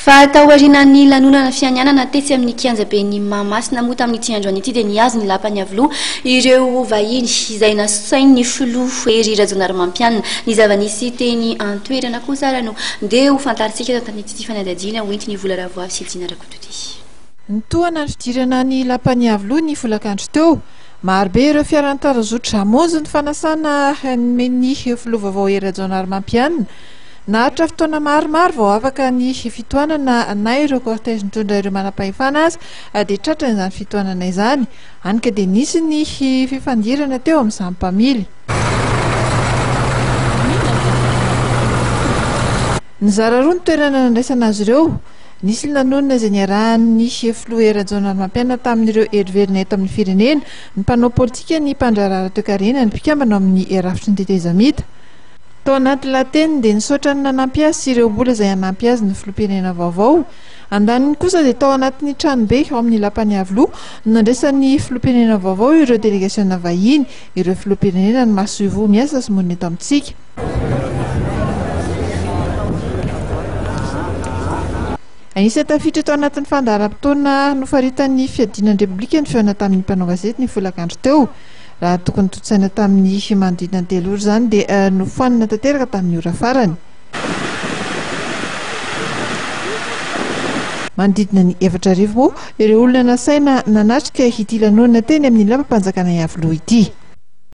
Fataorian'ny lanonana fianianana tetsy amin'ny kianjaben'ny Mahamasina moa tamin'ny ity andro an'ity dia niazo ny lapany avloa ireo vahiny izay nasain'ny filoha ery Rajaonarimampianina ny zava-nisy teny antoerana kosa ara no ndeha ho fantarintsika tan'ity fanadadiana hoentiny vola ravoavy sy Lidina Rakototy. Nitohana ny fidirana ny lapany avloa ny volakandro teo. Marobe ireo fiarantarozotra hamonjy ny fanasana ny filoha vaovao ery Rajaonarimampianina. Nahatra fotoana maromaro vao afaka ny fitohanana na ireo cortège nitondra ireo manam-pahefana azy dia tratra izany fitohanana izany. Hany ka dia nisy ny fifandirana teo amin'izany mpamily. Nizara roa ny toerana nandraisana azy ireo. Nisy lanonana izay niarahan'ny filoha ery Rajaonarimampianina tamin'ireo heriverina eto amin'ny firenena, ny mpanao politika, ny mpandrarara toe-karena, ny mpikambana amin'ny rafitry ny tetezamita. Tao anaty lateny dia nisaotra ny nanampy azy sy ireo mbola izay hanampy azy ny filoham-pirenena vaovao. Andaniny kosa dia tao anatin'ny tranobe ao amin'ny lapany avloa nandraisan'ny filoham-pirenena vaovao ireo délégationna vahiny, ireo filoham-pirenena ny mahasoivo miasa sy monina eto amintsika. Anisy tafiditra tao anatin'ny fandaharam-potoana nofaritan'ny fiadianan'ny repoblika ny feona tamin'ny mpanao gazety ny folakandro teo. Raha tokony totsaina tamin'ny manodidina 3 ora izany dia nofoanina tanteraka tamin'ny ora farany. Manodidina ny 4 arivo moa ireo olona nasaina nanatrika ity lanonana teny amin'ny lampam-panjakana avloa ity.